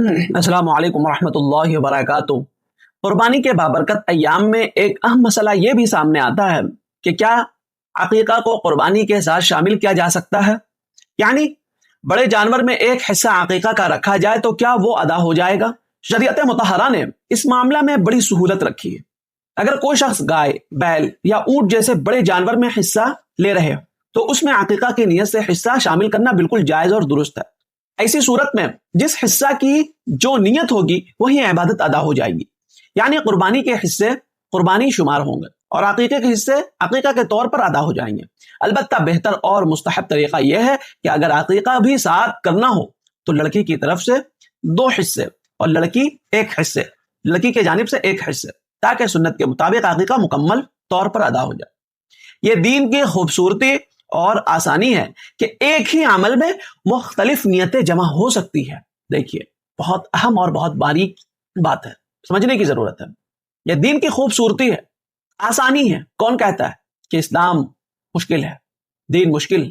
السلام علیکم ورحمۃ اللہ وبرکاتہ۔ قربانی کے بابرکت ایام میں ایک اہم مسئلہ یہ بھی سامنے آتا ہے کہ کیا عقیقہ کو قربانی کے ساتھ شامل کیا جا سکتا ہے؟ یعنی بڑے جانور میں ایک حصہ عقیقہ کا رکھا جائے تو کیا وہ ادا ہو جائے گا؟ شریعت مطہرہ نے اس معاملہ میں بڑی سہولت رکھی ہے۔ اگر کوئی شخص گائے، بیل یا اونٹ جیسے بڑے جانور میں حصہ لے رہے ہو تو اس میں عقیقہ کی نیت سے حصہ شامل کرنا بالکل جائز اور درست ہے۔ ایسی صورت میں جس حصہ کی جو نیت ہوگی وہی عبادت ادا ہو جائے گی، یعنی قربانی کے حصے قربانی شمار ہوں گے اور عقیقے کے حصے عقیقہ کے طور پر ادا ہو جائیں گے۔ البتہ بہتر اور مستحب طریقہ یہ ہے کہ اگر عقیقہ بھی ساتھ کرنا ہو تو لڑکی کی طرف سے 2 حصے اور لڑکی ایک حصے، لڑکی کے جانب سے 1 حصے، تاکہ سنت کے مطابق عقیقہ مکمل طور پر ادا ہو جائے۔ یہ دین کی خوبصورتی اور آسانی ہے کہ ایک ہی عمل میں مختلف نیتیں جمع ہو سکتی ہے۔ دیکھیے، بہت اہم اور بہت باریک بات ہے، سمجھنے کی ضرورت ہے۔ یہ دین کی خوبصورتی ہے، آسانی ہے۔ کون کہتا ہے کہ اسلام مشکل ہے، دین مشکل،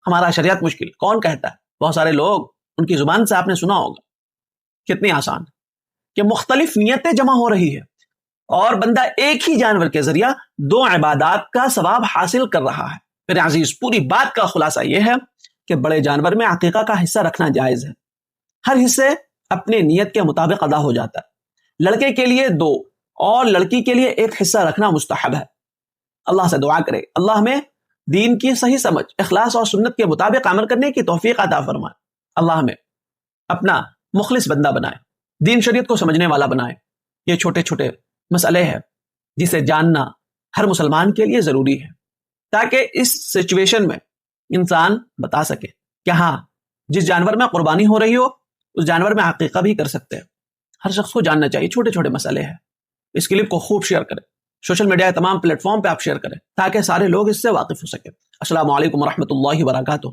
ہمارا شریعت مشکل؟ کون کہتا ہے؟ بہت سارے لوگ، ان کی زبان سے آپ نے سنا ہوگا۔ کتنی آسان کہ مختلف نیتیں جمع ہو رہی ہے اور بندہ ایک ہی جانور کے ذریعہ 2 عبادات کا ثواب حاصل کر رہا ہے۔ میرے عزیز، پوری بات کا خلاصہ یہ ہے کہ بڑے جانور میں عقیقہ کا حصہ رکھنا جائز ہے۔ ہر حصے اپنے نیت کے مطابق ادا ہو جاتا ہے۔ لڑکے کے لیے 2 اور لڑکی کے لیے 1 حصہ رکھنا مستحب ہے۔ اللہ سے دعا کرے اللہ ہمیں دین کی صحیح سمجھ، اخلاص اور سنت کے مطابق عمل کرنے کی توفیق عطا فرمائے۔ اللہ ہمیں اپنا مخلص بندہ بنائے، دین شریعت کو سمجھنے والا بنائے۔ یہ چھوٹے چھوٹے مسئلے ہیں جسے جاننا ہر مسلمان کے لیے ضروری ہے، تاکہ اس سچویشن میں انسان بتا سکے کہ ہاں، جس جانور میں قربانی ہو رہی ہو اس جانور میں عقیقہ بھی کر سکتے ہیں۔ ہر شخص کو جاننا چاہیے، چھوٹے چھوٹے مسئلے ہیں۔ اس کلپ کو خوب شیئر کریں، سوشل میڈیا کے تمام پلیٹ فارم پہ آپ شیئر کریں تاکہ سارے لوگ اس سے واقف ہو سکیں۔ السلام علیکم ورحمۃ اللہ وبرکاتہ۔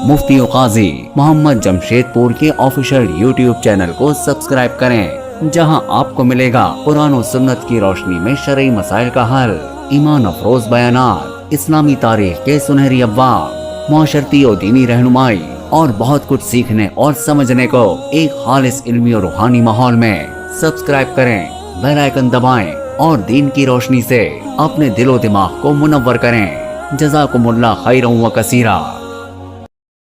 مفتی و قاضی محمد جمشید پور کے آفیشیل یوٹیوب چینل کو سبسکرائب کریں، جہاں آپ کو ملے گا قرآن و سنت کی روشنی میں شرعی مسائل کا حل، ایمان افروز بیانات، اسلامی تاریخ کے سنہری ابواب، معاشرتی و دینی رہنمائی اور بہت کچھ سیکھنے اور سمجھنے کو ایک خالص علمی اور روحانی ماحول میں۔ سبسکرائب کریں، بیل آئیکن دبائیں اور دین کی روشنی سے اپنے دل و دماغ کو منور کریں۔ جزاکم اللہ خیرا و کثیرا۔